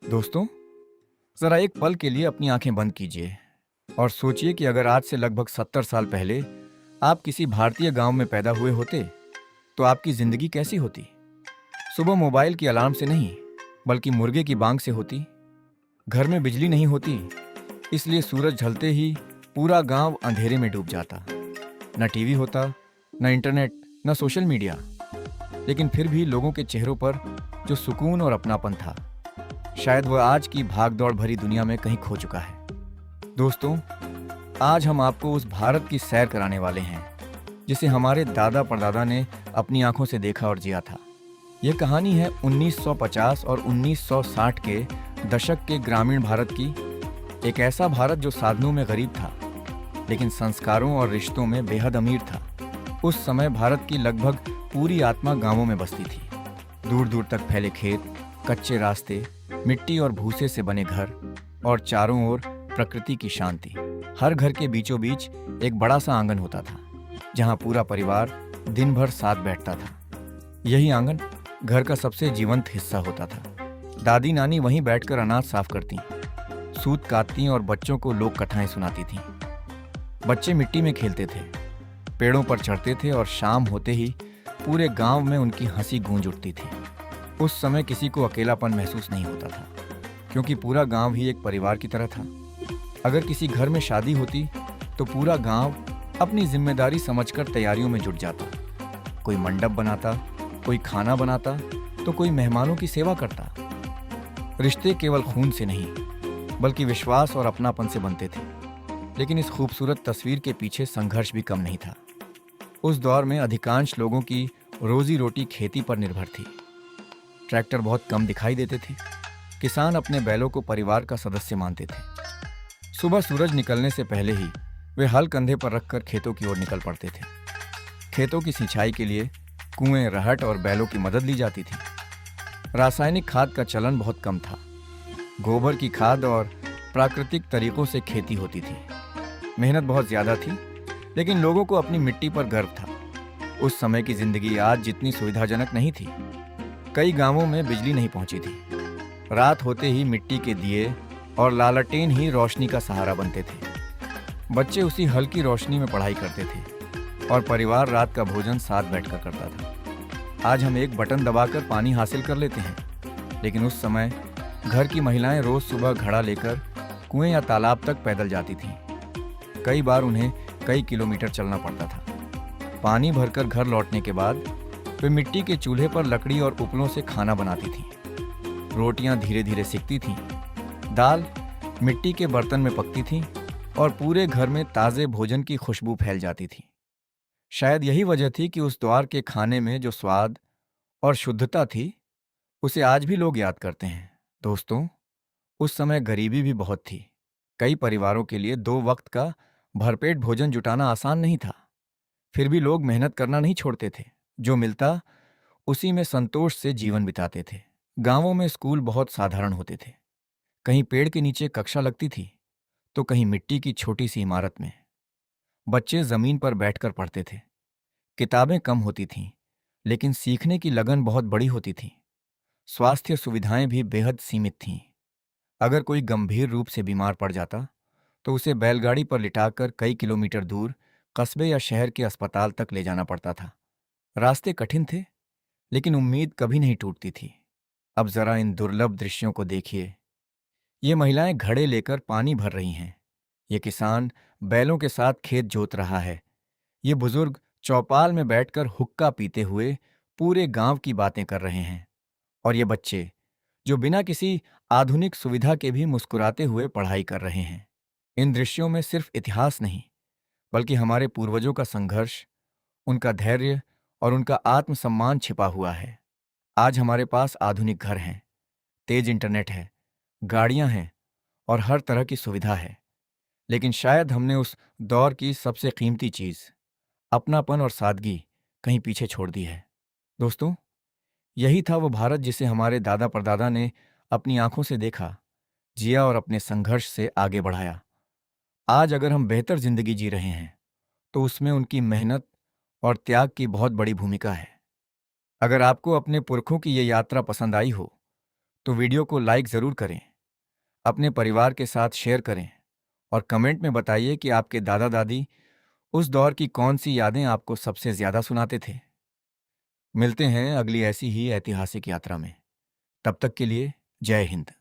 दोस्तों, जरा एक पल के लिए अपनी आंखें बंद कीजिए और सोचिए कि अगर आज से लगभग 70 साल पहले आप किसी भारतीय गांव में पैदा हुए होते तो आपकी जिंदगी कैसी होती। सुबह मोबाइल की अलार्म से नहीं, बल्कि मुर्गे की बांग से होती। घर में बिजली नहीं होती, इसलिए सूरज ढलते ही पूरा गांव अंधेरे में डूब जाता। न टीवी होता, न इंटरनेट, न सोशल मीडिया, लेकिन फिर भी लोगों के चेहरों पर जो सुकून और अपनापन था, शायद वह आज की भागदौड़ भरी दुनिया में कहीं खो चुका है। दोस्तों, आज हम आपको उस भारत की सैर कराने वाले हैं जिसे हमारे दादा परदादा ने अपनी आंखों से देखा और जिया था। यह कहानी है 1950 और 1960 के दशक के ग्रामीण भारत की। एक ऐसा भारत जो साधनों में गरीब था, लेकिन संस्कारों और रिश्तों में बेहद अमीर था। उस समय भारत की लगभग पूरी आत्मा गांवों में बसती थी। दूर दूर तक फैले खेत, कच्चे रास्ते, मिट्टी और भूसे से बने घर और चारों ओर प्रकृति की शांति। हर घर के बीचों बीच एक बड़ा सा आंगन होता था, जहां पूरा परिवार दिन भर साथ बैठता था। यही आंगन घर का सबसे जीवंत हिस्सा होता था। दादी नानी वहीं बैठकर अनाज साफ करती, सूत काटती और बच्चों को लोक कथाएं सुनाती थीं। बच्चे मिट्टी में खेलते थे, पेड़ों पर चढ़ते थे और शाम होते ही पूरे गांव में उनकी हंसी गूंज उठती थी। उस समय किसी को अकेलापन महसूस नहीं होता था, क्योंकि पूरा गांव ही एक परिवार की तरह था। अगर किसी घर में शादी होती तो पूरा गांव अपनी जिम्मेदारी समझकर तैयारियों में जुट जाता। कोई मंडप बनाता, कोई खाना बनाता, तो कोई मेहमानों की सेवा करता। रिश्ते केवल खून से नहीं, बल्कि विश्वास और अपनापन से बनते थे। लेकिन इस खूबसूरत तस्वीर के पीछे संघर्ष भी कम नहीं था। उस दौर में अधिकांश लोगों की रोजी रोटी खेती पर निर्भर थी। ट्रैक्टर बहुत कम दिखाई देते थे। किसान अपने बैलों को परिवार का सदस्य मानते थे। सुबह सूरज निकलने से पहले ही वे हल कंधे पर रखकर खेतों की ओर निकल पड़ते थे। खेतों की सिंचाई के लिए कुएं, रहट और बैलों की मदद ली जाती थी। रासायनिक खाद का चलन बहुत कम था। गोबर की खाद और प्राकृतिक तरीकों से खेती होती थी। मेहनत बहुत ज्यादा थी, लेकिन लोगों को अपनी मिट्टी पर गर्व था। उस समय की जिंदगी आज जितनी सुविधाजनक नहीं थी। कई गांवों में बिजली नहीं पहुंची थी। रात होते ही मिट्टी के दिए और लालटेन ही रोशनी का सहारा बनते थे। बच्चे उसी हल्की रोशनी में पढ़ाई करते थे और परिवार रात का भोजन साथ बैठकर करता था। आज हम एक बटन दबाकर पानी हासिल कर लेते हैं, लेकिन उस समय घर की महिलाएं रोज सुबह घड़ा लेकर कुएं या तालाब तक पैदल जाती थीं। कई बार उन्हें कई किलोमीटर चलना पड़ता था। पानी भरकर घर लौटने के बाद वे मिट्टी के चूल्हे पर लकड़ी और उपलों से खाना बनाती थीं। रोटियां धीरे धीरे सिकती थीं, दाल मिट्टी के बर्तन में पकती थी और पूरे घर में ताजे भोजन की खुशबू फैल जाती थी। शायद यही वजह थी कि उस द्वार के खाने में जो स्वाद और शुद्धता थी, उसे आज भी लोग याद करते हैं। दोस्तों, उस समय गरीबी भी बहुत थी। कई परिवारों के लिए 2 वक्त का भरपेट भोजन जुटाना आसान नहीं था। फिर भी लोग मेहनत करना नहीं छोड़ते थे। जो मिलता उसी में संतोष से जीवन बिताते थे। गांवों में स्कूल बहुत साधारण होते थे। कहीं पेड़ के नीचे कक्षा लगती थी, तो कहीं मिट्टी की छोटी सी इमारत में। बच्चे जमीन पर बैठकर पढ़ते थे। किताबें कम होती थीं, लेकिन सीखने की लगन बहुत बड़ी होती थी। स्वास्थ्य सुविधाएं भी बेहद सीमित थीं। अगर कोई गंभीर रूप से बीमार पड़ जाता तो उसे बैलगाड़ी पर लिटाकर कई किलोमीटर दूर कस्बे या शहर के अस्पताल तक ले जाना पड़ता था। रास्ते कठिन थे, लेकिन उम्मीद कभी नहीं टूटती थी। अब जरा इन दुर्लभ दृश्यों को देखिए। ये महिलाएं घड़े लेकर पानी भर रही हैं। ये किसान बैलों के साथ खेत जोत रहा है। ये बुजुर्ग चौपाल में बैठकर हुक्का पीते हुए पूरे गांव की बातें कर रहे हैं। और ये बच्चे जो बिना किसी आधुनिक सुविधा के भी मुस्कुराते हुए पढ़ाई कर रहे हैं। इन दृश्यों में सिर्फ इतिहास नहीं, बल्कि हमारे पूर्वजों का संघर्ष, उनका धैर्य और उनका आत्मसम्मान छिपा हुआ है। आज हमारे पास आधुनिक घर हैं, तेज इंटरनेट है, गाड़ियां हैं और हर तरह की सुविधा है, लेकिन शायद हमने उस दौर की सबसे कीमती चीज, अपनापन और सादगी, कहीं पीछे छोड़ दी है। दोस्तों, यही था वो भारत जिसे हमारे दादा परदादा ने अपनी आंखों से देखा, जिया और अपने संघर्ष से आगे बढ़ाया। आज अगर हम बेहतर जिंदगी जी रहे हैं, तो उसमें उनकी मेहनत और त्याग की बहुत बड़ी भूमिका है। अगर आपको अपने पुरखों की ये यात्रा पसंद आई हो, तो वीडियो को लाइक ज़रूर करें, अपने परिवार के साथ शेयर करें और कमेंट में बताइए कि आपके दादा दादी उस दौर की कौन सी यादें आपको सबसे ज़्यादा सुनाते थे। मिलते हैं अगली ऐसी ही ऐतिहासिक यात्रा में। तब तक के लिए जय हिंद।